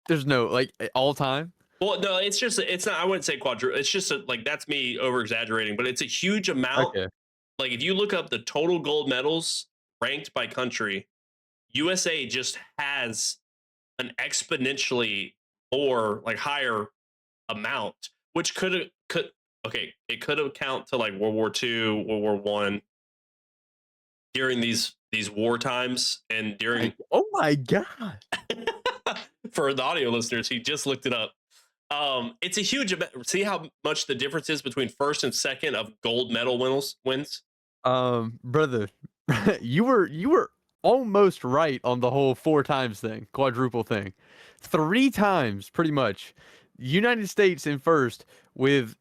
there's no like all time. Well, no, it's not. I wouldn't say quadruple. It's just like that's me over exaggerating, but it's a huge amount. Okay, Like if you look up the total gold medals ranked by country, USA just has an exponentially more like higher amount, which could okay, it could account to like World War II, World War One during these war times and during oh my god. for the audio listeners, he just looked it up. It's a huge amount. See how much the difference is between first and second of gold medal wins. Brother, you were almost right on the whole 4 times thing, quadruple thing. 3 times, pretty much. United States in first with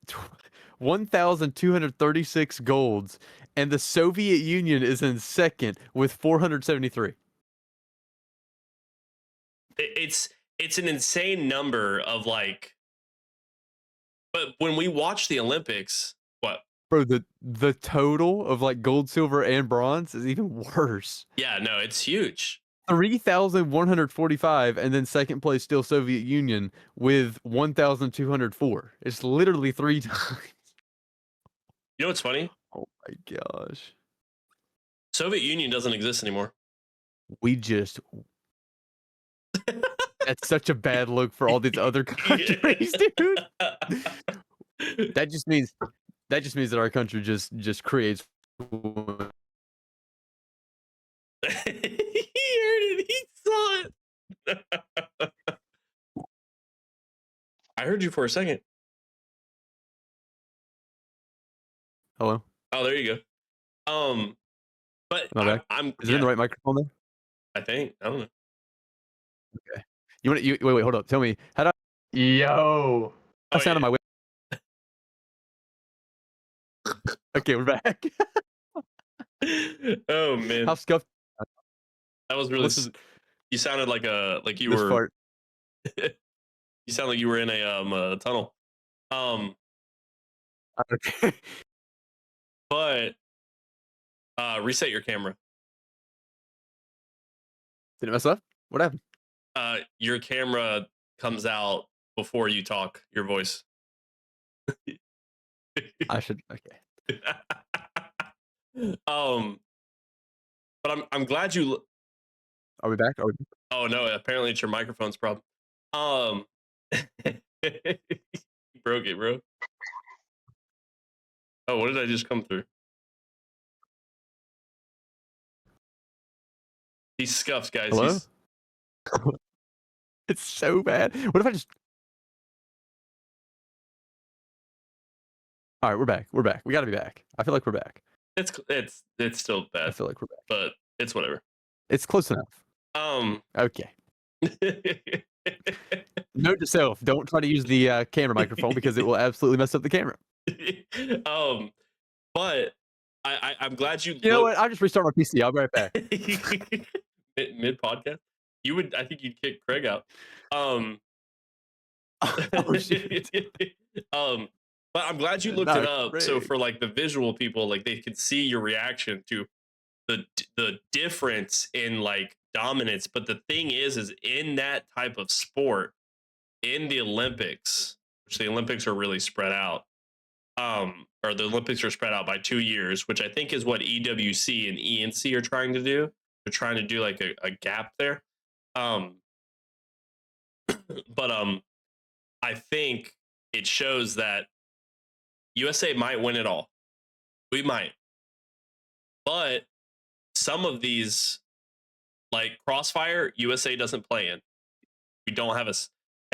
1,236 golds, and the Soviet Union is in second with 473. It's an insane number of like. But when we watch the Olympics, what? Bro, the total of like gold, silver, and bronze is even worse. Yeah, no, it's huge. 3,145, and then second place still Soviet Union with 1,204. It's literally 3 times. You know what's funny? Oh my gosh. Soviet Union doesn't exist anymore. We just That's such a bad look for all these other countries, dude. That just means that our country just creates He heard it. He saw it. I heard you for a second. Hello? Oh, there you go. But Am I back? I'm Is it in the right microphone there? I think. I don't know. Okay. Wait, hold up. Tell me, how do Yo. I sound on my way. Okay, we're back. Oh man. How scuffed That was really you sounded like you were fart. you sound like you were in a tunnel. Okay. But reset your camera. Did it mess up? What happened? Your camera comes out before you talk, your voice. I should okay. But I'm glad you Are we back? Oh no, apparently it's your microphone's problem. You broke it, bro. Oh, what did I just come through? He's scuffed, guys. Hello? It's so bad. What if I just All right, we're back. We're back. We got to be back. I feel like we're back. It's still bad. I feel like we're back. But it's whatever. It's close enough. Okay. Note to self: don't try to use the camera microphone because it will absolutely mess up the camera. But I'm glad you. You know what? I'll just restart my PC. I'll be right back. Mid podcast, I think you'd kick Craig out. Oh, shit. But I'm glad you looked it up. So for like the visual people, like they could see your reaction to the difference in like dominance. But the thing is in that type of sport, in the Olympics, which the Olympics are really spread out, or the Olympics are spread out by 2 years, which I think is what EWC and ENC are trying to do. They're trying to do like a gap there. But I think it shows that USA might win it all. We might. But some of these, like Crossfire, USA doesn't play in. I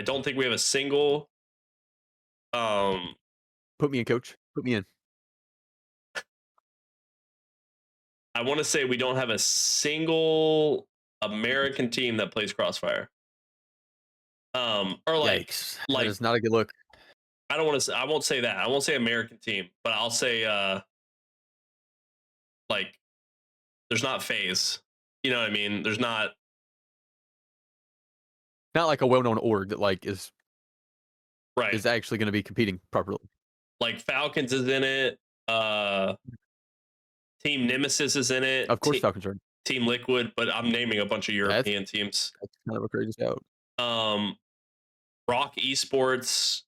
don't think we have a single Put me in, coach. Put me in. I want to say we don't have a single American team that plays Crossfire. Or like, Yikes. like that is not a good look. I don't want to. I won't say that. I won't say American team, but I'll say like there's not phase. You know what I mean? There's not like a well-known org that like is actually going to be competing properly. Like Falcons is in it. Team Nemesis is in it. Of course, Falcons are. Team Liquid, but I'm naming a bunch of European teams. That's kind of a crazy scout. Rock Esports,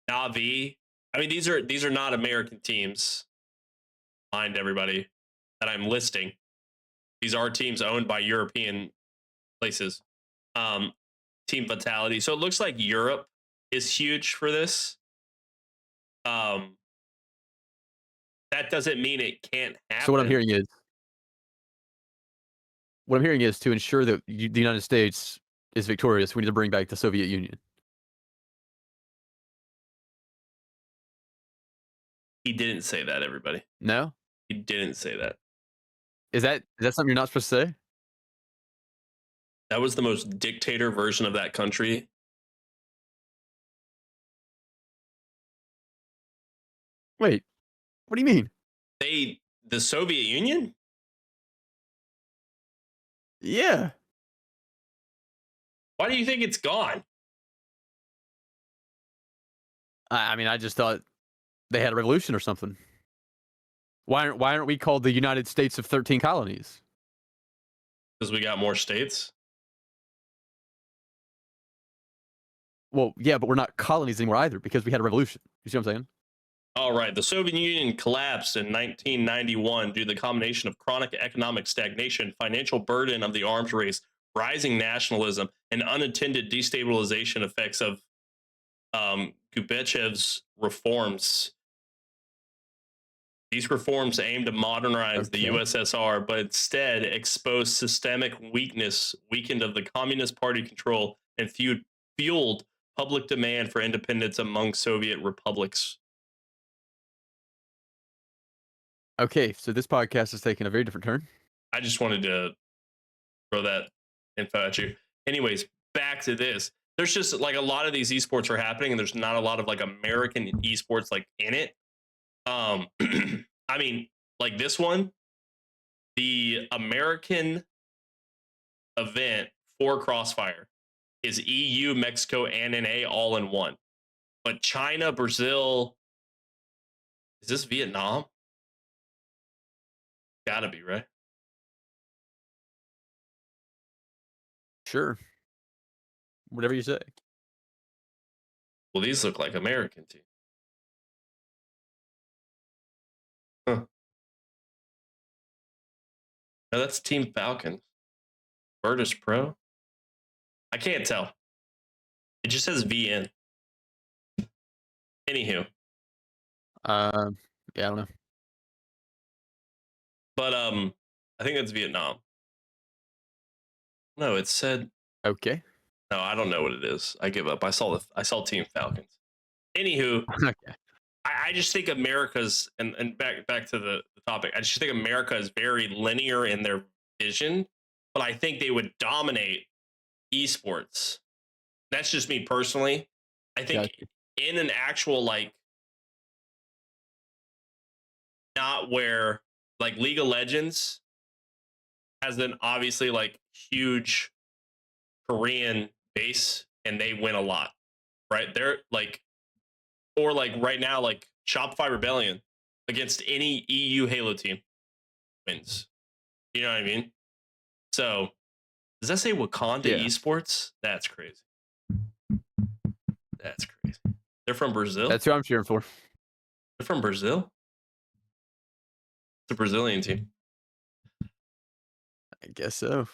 Navi. I mean, these are not American teams. Mind everybody that I'm listing. These are teams owned by European places. Team Vitality. So it looks like Europe is huge for this. That doesn't mean it can't happen. So what I'm hearing is to ensure that the United States is victorious, we need to bring back the Soviet Union. He didn't say that, everybody. No? He didn't say that. Is that something you're not supposed to say? That was the most dictator version of that country. Wait, what do you mean? The Soviet Union? Yeah. Why do you think it's gone? I mean, I just thought they had a revolution or something. Why aren't we called the United States of 13 colonies? Because we got more states. Well, yeah, but we're not colonies anymore either because we had a revolution. You see what I'm saying? All right. The Soviet Union collapsed in 1991 due to the combination of chronic economic stagnation, financial burden of the arms race, rising nationalism, and unintended destabilization effects of Gorbachev's reforms. These reforms aimed to modernize the Okay. USSR, but instead exposed systemic weakness, weakened of the Communist Party control, and fueled public demand for independence among Soviet republics. Okay, so this podcast is taking a very different turn. I just wanted to throw that info at you. Anyways, back to this. There's just like a lot of these esports are happening, and there's not a lot of like American esports like in it. I mean, like this one, the American event for Crossfire is EU, Mexico, and NA all in one. But China, Brazil, is this Vietnam? Gotta be, right? Sure. Whatever you say. Well, these look like American teams. Huh. No, that's Team Falcons. Virtus Pro? I can't tell. It just says VN. Anywho. Yeah, I don't know. But I think that's Vietnam. No, it said Okay. no, I don't know what it is. I give up. I saw Team Falcons. Anywho, Okay. I just think America's and back to the topic. I just think America is very linear in their vision, but I think they would dominate esports. That's just me personally. I think Gotcha. in an actual like not where like League of Legends has an obviously like huge Korean base and they win a lot, right? They're like, or like right now, like Shopify Rebellion against any EU Halo team wins. You know what I mean? So does that say Wakanda Yeah. Esports? That's crazy. That's crazy. They're from Brazil? That's who I'm cheering for. They're from Brazil? It's a Brazilian team. I guess so.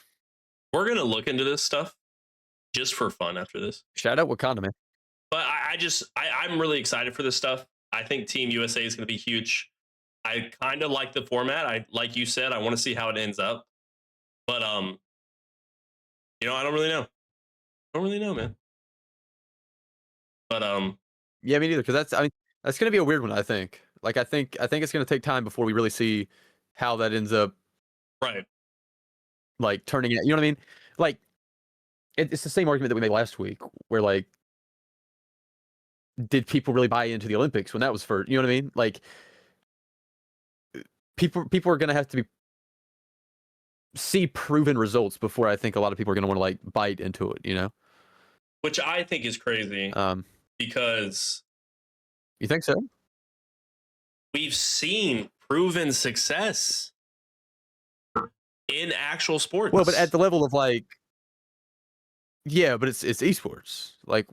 We're going to look into this stuff just for fun after this. Shout out Wakanda, man. But I'm really excited for this stuff. I think Team USA is going to be huge. I kind of like the format. Like you said, I want to see how it ends up. But you know, I don't really know. I don't really know, man. But yeah, me neither. Because that's gonna be a weird one. I think. Like, I think it's gonna take time before we really see how that ends up. Right. Like turning it. You know what I mean? Like, it's the same argument that we made last week, where like, did people really buy into the Olympics when that was first? You know what I mean? Like, people are gonna have to see proven results before I think a lot of people are gonna want to like bite into it. You know? Which I think is crazy. Because you think so? We've seen proven success in actual sports. Well, but at the level of like, yeah, but it's esports. Like,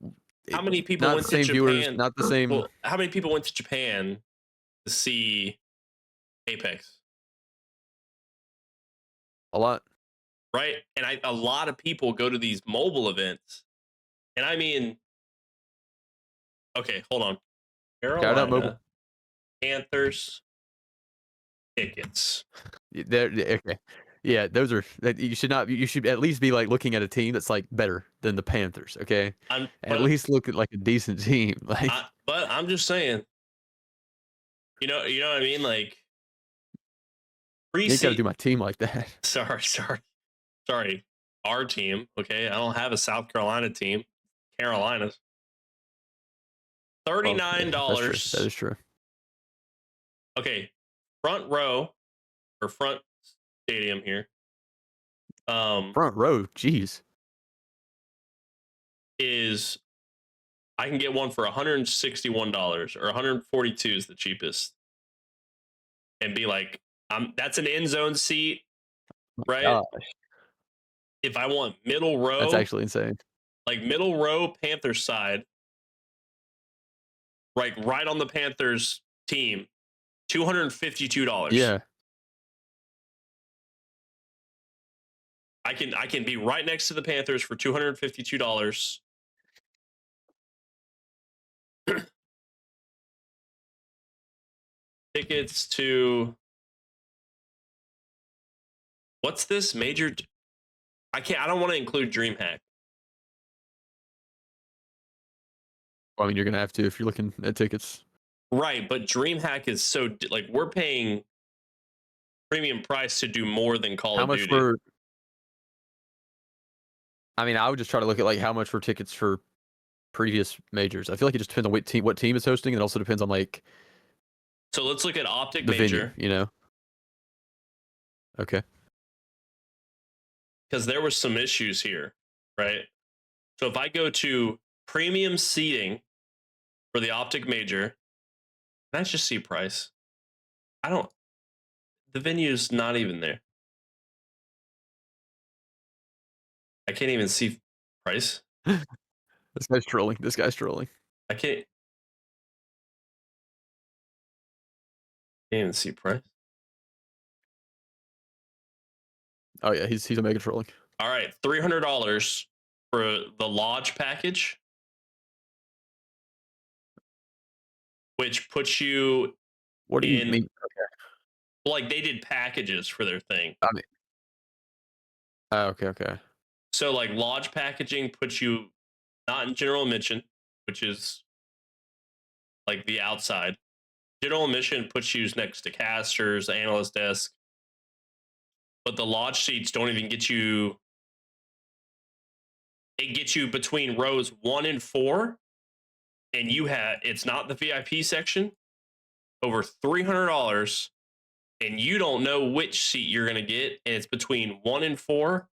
how many people went to Japan? Viewers, not the same. Well, how many people went to Japan to see Apex? A lot. Right? And a lot of people go to these mobile events. And I mean, okay, hold on. Shout out mobile. Panthers tickets. Okay. Yeah, those are you should not. You should at least be like looking at a team that's like better than the Panthers. Okay, at least look at like a decent team. Like, but I'm just saying. You know what I mean? Like, You ain't got to do Preseason. my team like that. Sorry. Our team. Okay, I don't have a South Carolina team. Carolinas. Well, yeah, $39. that's true. That is true. Okay, front row or front stadium here. Front row, jeez. Is I can get one for $161 or 142 is the cheapest, and be like, that's an end zone seat, right? Gosh, If I want middle that's row, actually insane. like middle row Panthers side, right on the Panthers team, $252. Yeah. I can be right next to the Panthers for $252. Tickets to what's this major? I don't want to include DreamHack. Well, I mean, you're gonna have to if you're looking at tickets. Right, but DreamHack is so like we're paying premium price to do more than Call How of much Duty. for? I mean, I would just try to look at like how much for tickets for previous majors. I feel like it just depends on what team is hosting, and it also depends on like So let's look at Optic the Major. venue. Okay. Because there was some issues here, right? So if I go to premium seating for the Optic Major, can I just see price? The venue's not even there. I can't even see price. This guy's trolling. I can't even see price. Oh yeah, he's a mega trolling. All right, $300 for the lodge package, which puts you What do you mean? like they did packages for their thing. I mean, okay. So like lodge packaging puts you not in general admission, which is like the outside. General admission puts you next to casters, analyst desk. But the lodge seats don't even get you. It gets you between rows 1 and 4, and it's not the VIP section. Over $300, and you don't know which seat you're gonna get, and it's between 1 and 4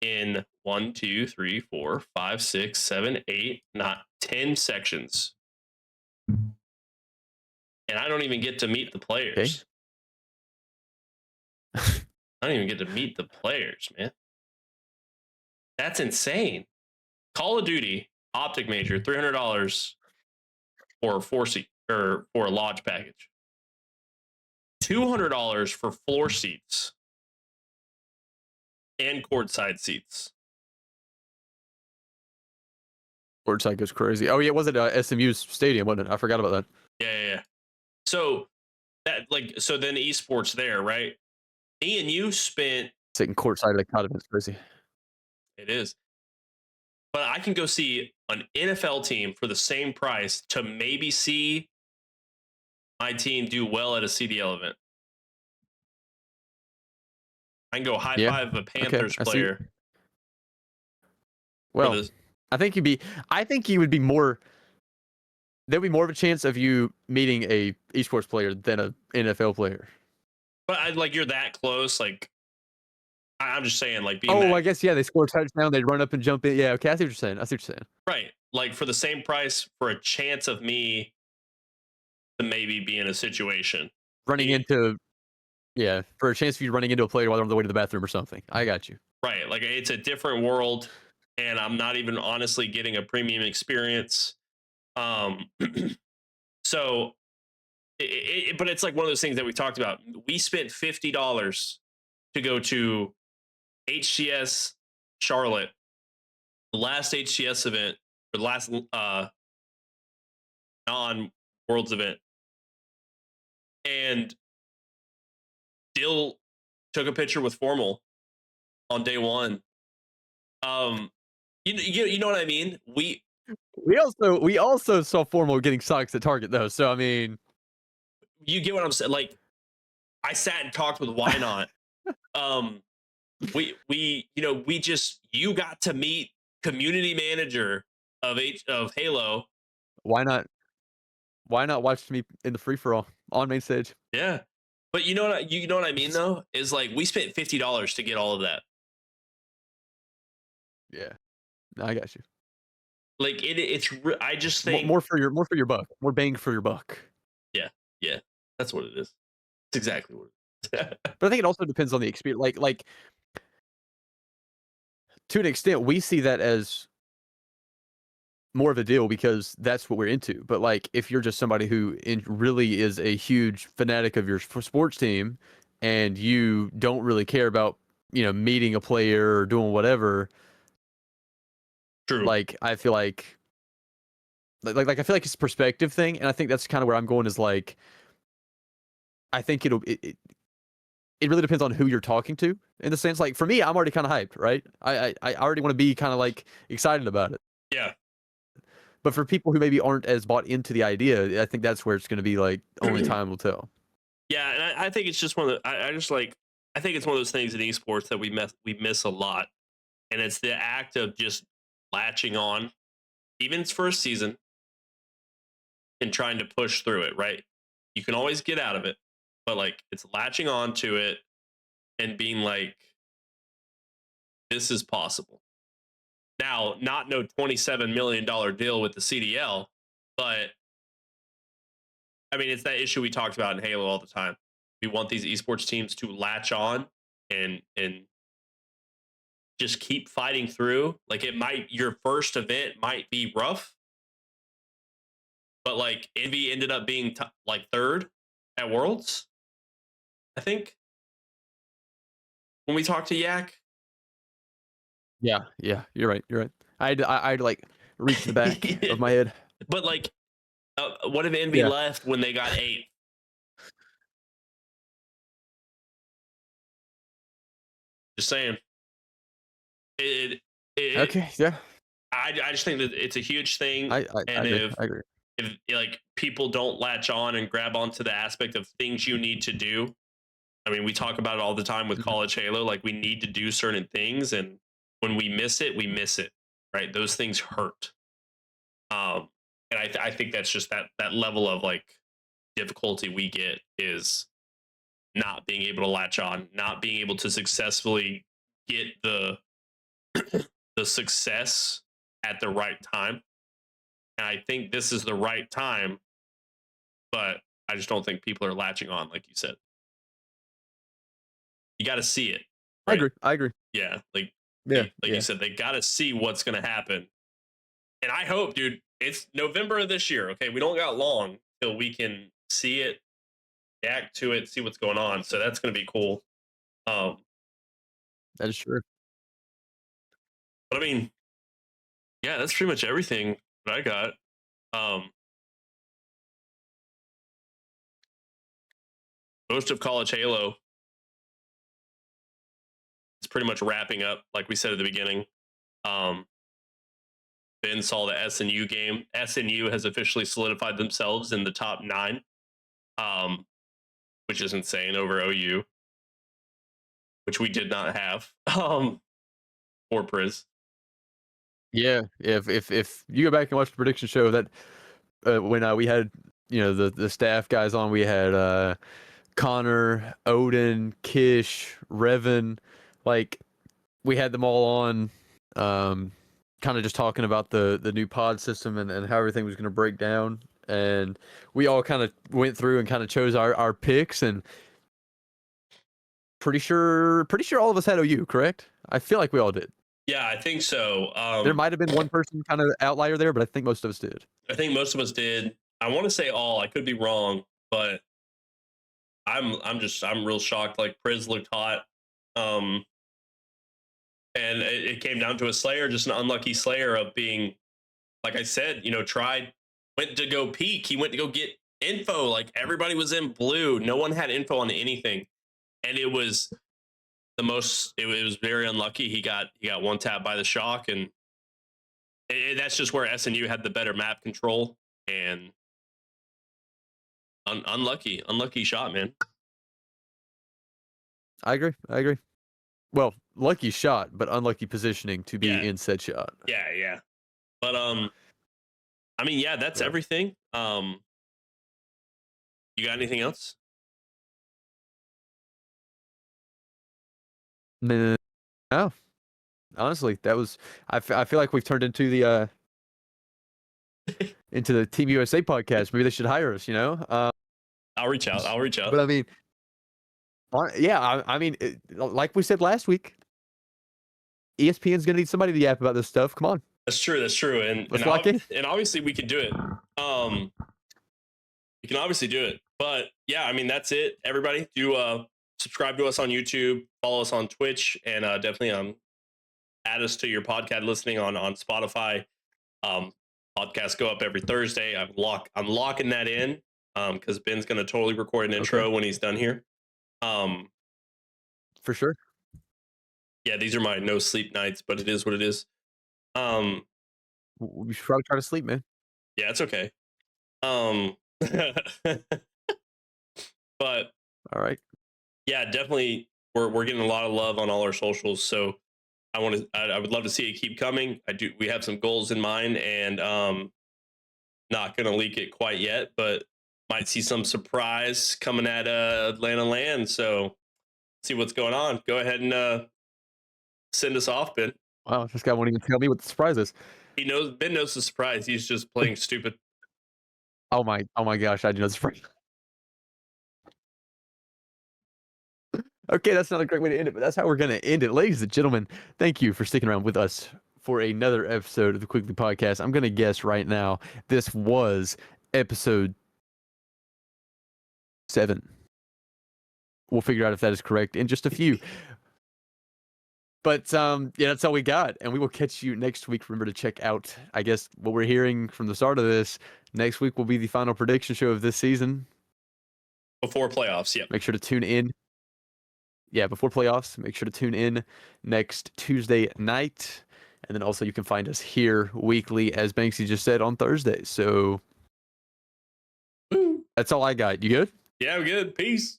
in 1, 2, 3, 4, 5, 6, 7, 8, not 10 sections. And I don't even get to meet the players. Okay. I don't even get to meet the players, man. That's insane. Call of Duty Optic Major, $300 for a 4-seat or for a lodge package. $200 for floor seats and courtside seats. Courtside goes crazy. Oh yeah, was it SMU's stadium? Wasn't it? I forgot about that. Yeah. So then esports there, right? Me and you spent. Sitting courtside at a cottage is crazy. It is. But I can go see an NFL team for the same price to maybe see my team do well at a CDL event. I can go high five a Panthers player. Well, I think you would be more. There'd be more of a chance of you meeting a esports player than an NFL player. But you're that close. Like, I'm just saying, like, I guess yeah. They score a touchdown, they'd run up and jump in. Yeah, okay. I see what you're saying. Right, like for the same price, for a chance of me to maybe be in a situation for a chance of you running into a player while they're on the way to the bathroom or something. I got you. Right, like it's a different world, and I'm not even honestly getting a premium experience. So, but it's like one of those things that we talked about. We spent $50 to go to HCS Charlotte, the last HCS event, or the last non-Worlds event, and still took a picture with Formal on day one. You know what I mean? We also saw Formal getting socks at Target though. So I mean, you get what I'm saying. Like, I sat and talked with Why Not. You got to meet community manager of Halo. Why not? Why not watch me in the free for all on main stage? Yeah. But you know what I mean though? Is like we spent $50 to get all of that. Yeah, no, I got you. Like I just More, think more for your buck, more bang for your buck. yeah, yeah. That's what it is. It's exactly what it is. But I think it also depends on the experience. Like to an extent, we see that as more of a deal because that's what we're into. But like, if you're just somebody who really is a huge fanatic of your sports team, and you don't really care about meeting a player or doing whatever, True. like I feel like I feel like it's a perspective thing, and I think that's kind of where I'm going. Is like, I think it really depends on who you're talking to. In the sense, like for me, I'm already kind of hyped, right? I already want to be kind of like excited about it. Yeah. But for people who maybe aren't as bought into the idea, I think that's where it's going to be like only time will tell. Yeah, and I think it's just one of the, I just like I think it's one of those things in esports that we miss a lot, and it's the act of just latching on, even its first season, and trying to push through it. Right, you can always get out of it, but like it's latching on to it and being like, this is possible. Now, not no $27 million deal with the CDL, but I mean, it's that issue we talked about in Halo all the time. We want these esports teams to latch on and just keep fighting through. Like your first event might be rough, but like Envy ended up being like third at Worlds, I think. When we talked to Yak. Yeah, you're right. I'd like reach the back of my head. But like, what if Envy Yeah. left when they got 8th? Just saying. Okay. Yeah. I just think that it's a huge thing, I and agree. I agree. if like people don't latch on and grab onto the aspect of things you need to do. I mean, we talk about it all the time with Mhm. college Halo. Like we need to do certain things, and when we miss it, we miss it. Right? Those things hurt. And I think that's just that level of like difficulty we get is not being able to latch on, not being able to successfully get the success at the right time. And I think this is the right time, but I just don't think people are latching on, like you said. You got to see it, right? I agree. Yeah, like Yeah. you said, they got to see what's going to happen. And I hope, dude, it's November of this year. Okay, we don't got long till we can see it, react to it, see what's going on. So that's going to be cool. That is true. But I mean, yeah, that's pretty much everything that I got. Most of college Halo is pretty much wrapping up, like we said at the beginning. Ben saw the SNU game. SNU has officially solidified themselves in the top 9, which is insane over OU, which we did not have. Or Priz. Yeah. If you go back and watch the prediction show that when we had the staff guys on, we had Connor, Odin, Kish, Revan, like we had them all on, kind of just talking about the new pod system and how everything was going to break down, and we all kind of went through and kind of chose our picks, and pretty sure all of us had OU, correct? I feel like we all did. Yeah, I think so. There might have been one person kind of outlier there, but I think most of us did. I think most of us did. I want to say all. I could be wrong, but I'm real shocked. Like Priz looked hot, and it came down to a Slayer, just an unlucky Slayer of being, like I said, went to go peek. He went to go get info. Like everybody was in blue. No one had info on anything, and it was it was very unlucky. He got one tap by the shock, and that's just where SNU had the better map control, and unlucky shot, man. I agree. Well, lucky shot, but unlucky positioning to be Yeah. in said shot. Yeah. But I mean, yeah, that's Yeah. everything. You got anything else? No, honestly, that was. I feel like we've turned into the Team USA podcast. Maybe they should hire us. I'll reach out. But I mean, yeah, I mean, like we said last week, ESPN's gonna need somebody to yap about this stuff. Come on, That's true. And let's lock in. and obviously we can do it. We can obviously do it. But yeah, I mean that's it. Everybody, do subscribe to us on YouTube, follow us on Twitch, and definitely add us to your podcast listening on Spotify. Podcasts go up every Thursday. I'm locking that in because Ben's gonna totally record an intro when he's done here. For sure. Yeah, these are my no sleep nights, but it is what it is. We should probably try to sleep, man. Yeah, it's okay. But all right. Yeah, definitely we're getting a lot of love on all our socials. So I would love to see it keep coming. We have some goals in mind, and not gonna leak it quite yet, but might see some surprise coming at Atlanta land. So see what's going on. Go ahead and send us off, Ben. Wow, this guy won't even tell me what the surprise is. Ben knows the surprise. He's just playing stupid. Oh my gosh, I do know the surprise. Okay, that's not a great way to end it, but that's how we're going to end it. Ladies and gentlemen, thank you for sticking around with us for another episode of the Quigley Podcast. I'm going to guess right now this was episode 7. We'll figure out if that is correct in just a few. But yeah, that's all we got, and we will catch you next week. Remember to check out, I guess, what we're hearing from the start of this. Next week will be the final prediction show of this season. Before playoffs, yeah. Make sure to tune in. Yeah, before playoffs, make sure to tune in next Tuesday night. And then also you can find us here weekly, as Banksy just said, on Thursdays. So that's all I got. You good? Yeah, I'm good. Peace.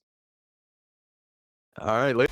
All right, later.